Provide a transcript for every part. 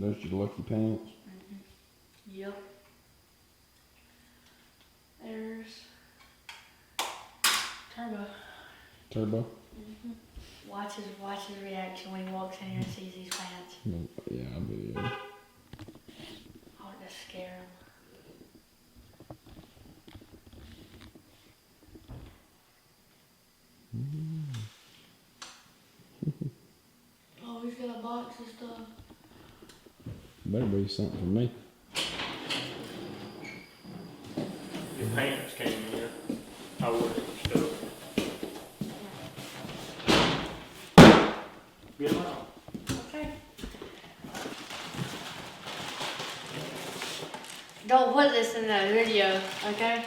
Those your lucky pants. Yep. There's Turbo. Turbo? Watch his reaction when he walks in here and sees these pants. Yeah, I bet. I would just scare him. Oh, he's got a box of stuff. Better be something for me. Your pants came in here. I ordered some stuff. Get them out. Okay. Don't put this in the video, okay?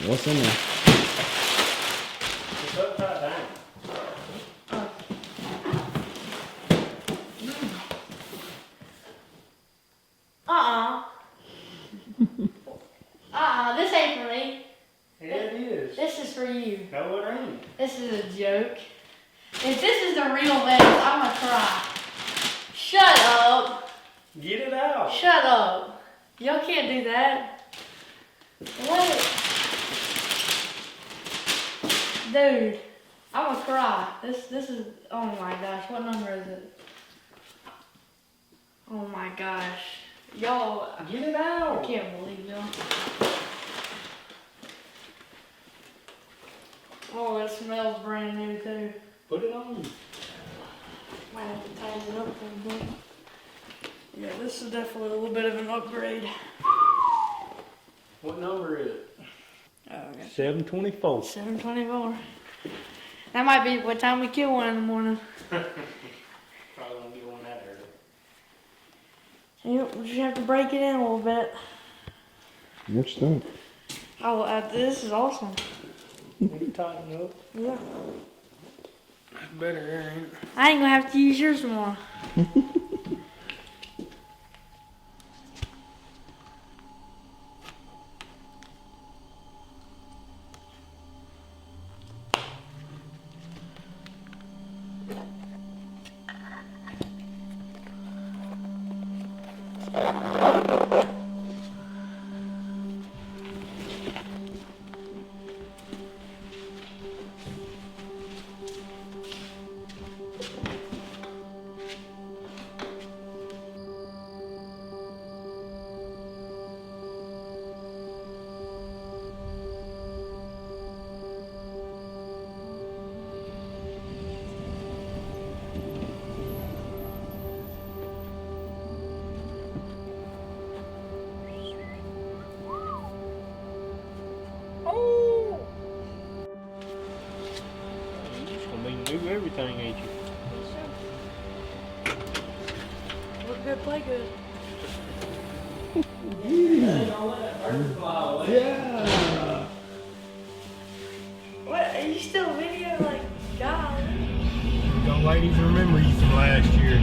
What's in there? It's upside down. This ain't for me. Yeah, it is. This is for you. No, it ain't. This is a joke. If this is the real Vance, I'm gonna cry. Shut up. Get it out. Shut up. Y'all can't do that. What? Dude, I'm gonna cry. This is, oh my gosh, what number is it? Oh my gosh. Y'all, Get it I out. can't believe y'all. Oh, it smells brand new too. Put it on. Might have to tighten it up a little bit. Yeah, this is definitely a little bit of an upgrade. What number is it? Oh, okay. 724. 724. That might be what time we kill one in the morning. Probably won't get one that early. Yep, we just have to break it in a little bit. What you think? Oh, this is awesome. You tighten up. Yeah. That's better, ain't it? I ain't gonna have to use yours tomorrow. It's gonna be new everything, ain't you? Look good, play good. Yeah. What? Are you still video? Like, God. Young ladies remember you from last year.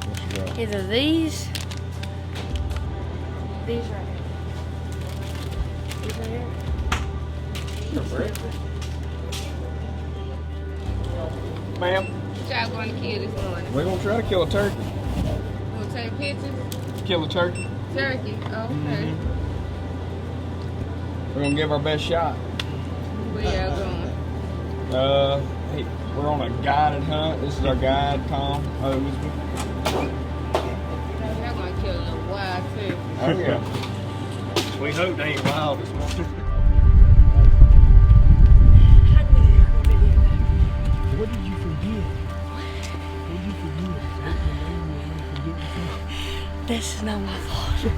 What you got? Either these right here. These right here. Ma'am. What y'all going to kill this morning? We're gonna try to kill a turkey. Want to take pictures? Kill a turkey. Turkey. Oh, okay. We're gonna give our best shot. Where y'all going? Hey, we're on a guided hunt. This is our guide, Tom Oglesby. Y'all going to kill a little wild too. Oh yeah. We hope they ain't wild this morning. What did you forget? What did you forget? This is not my fault.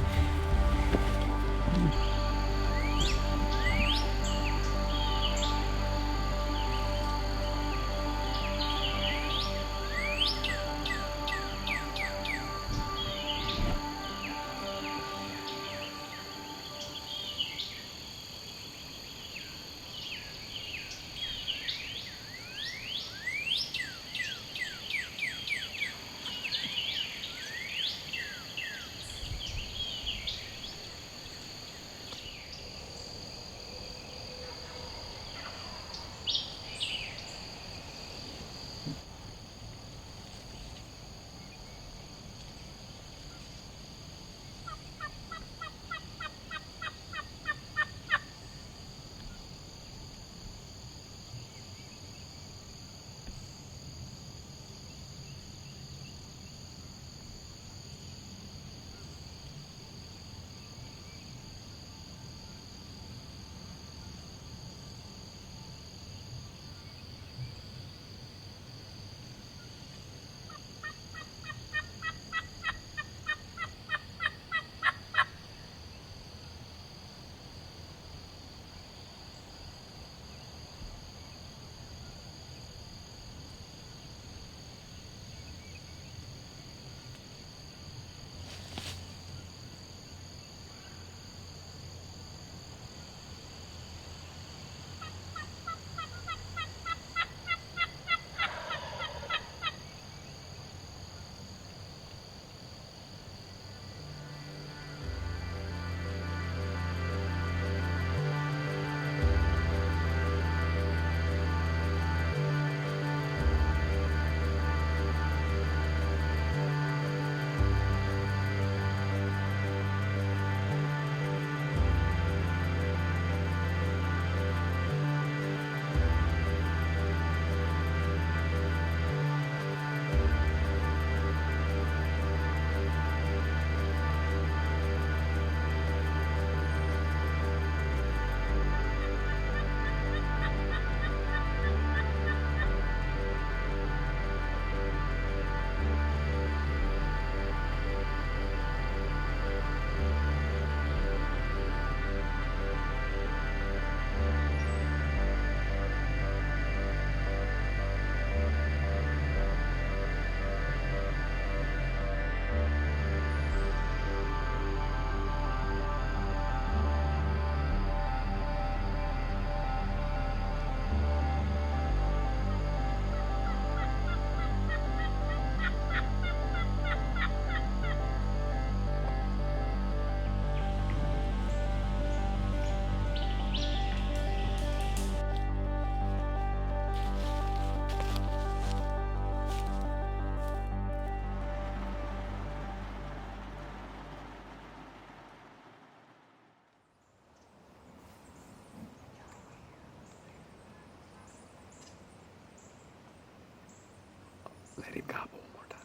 Let him gobble one more time.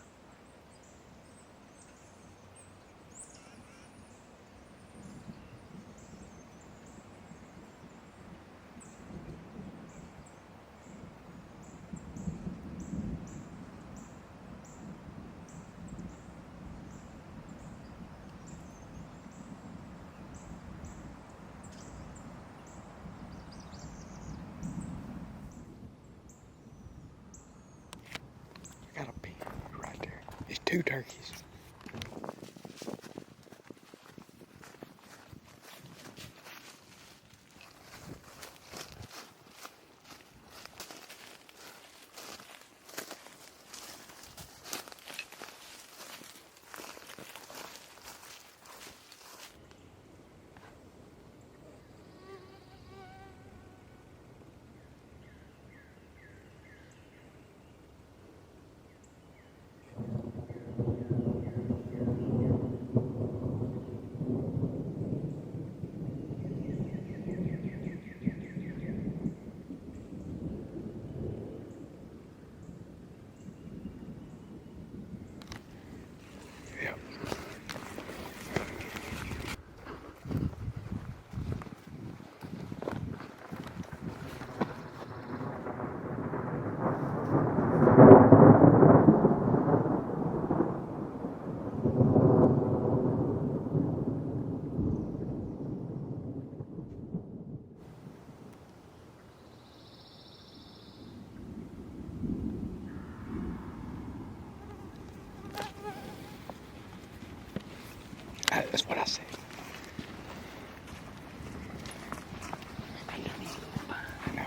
I got a pin right there. It's 2 turkeys. Yep. That's what I said. I know.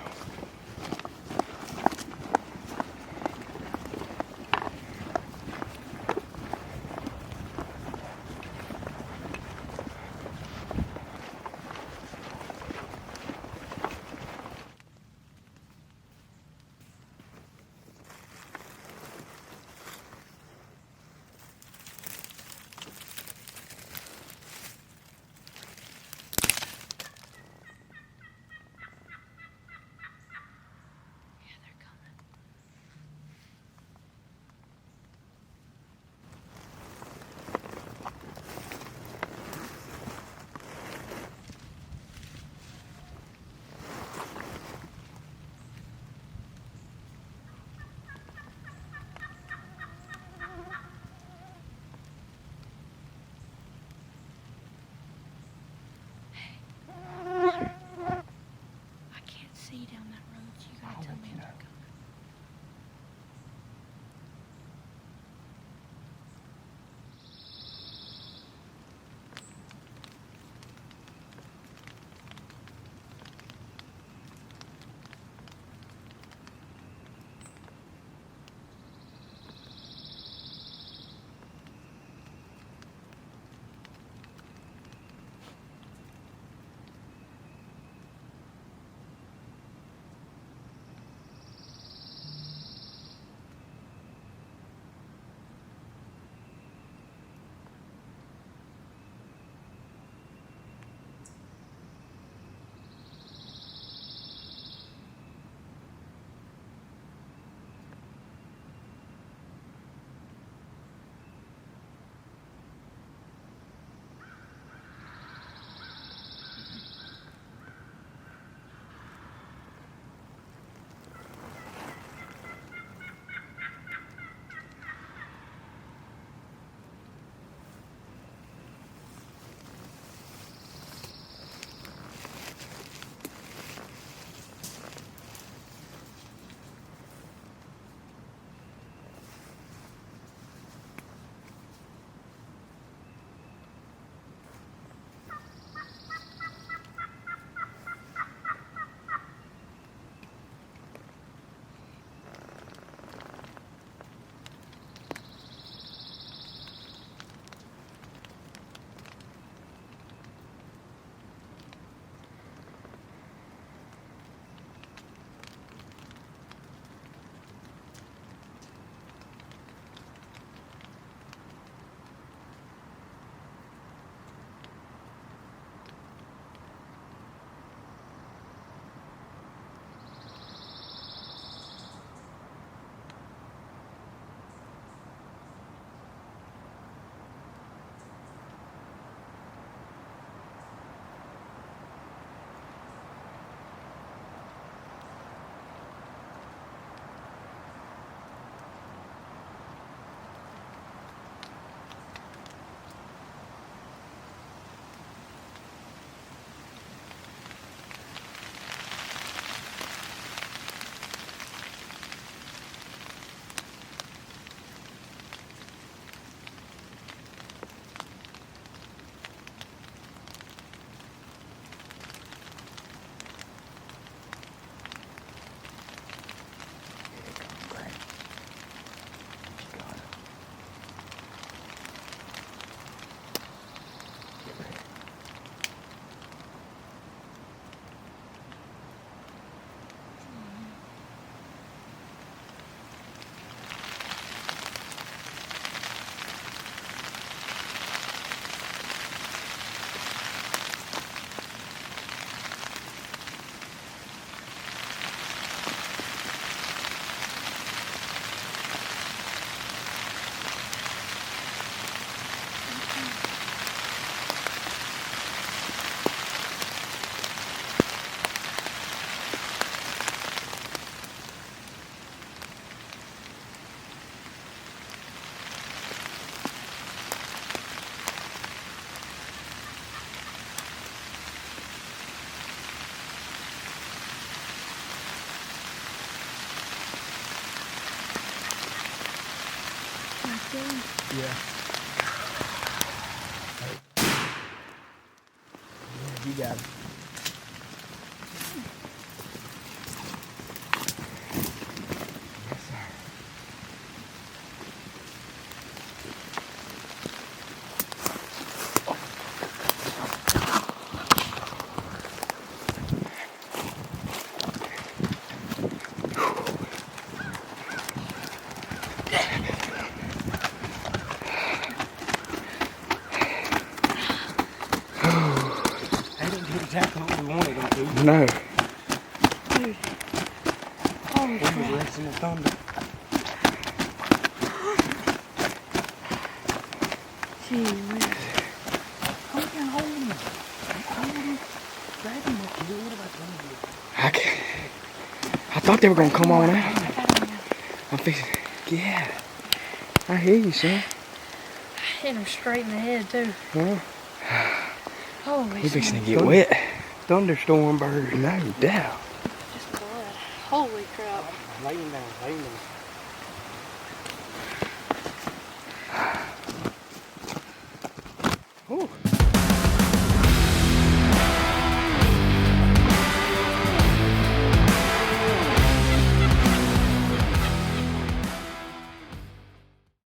Yeah. You got it. Yes, sir. They didn't do exactly what we wanted them to. No. Holy We was crap. resting the thunder. Gee whiz. Come here, hold him. Hold him. Drag him up here. What about them? I can't. I thought they were gonna come on out. I'm fixing. Yeah. I hear you, son. Hit him straight in the head, too. Huh? Holy We fixing to smokes. get wet. Thunderstorm bird. No doubt. Just blood. Holy crap. Lay him down. Lay him down.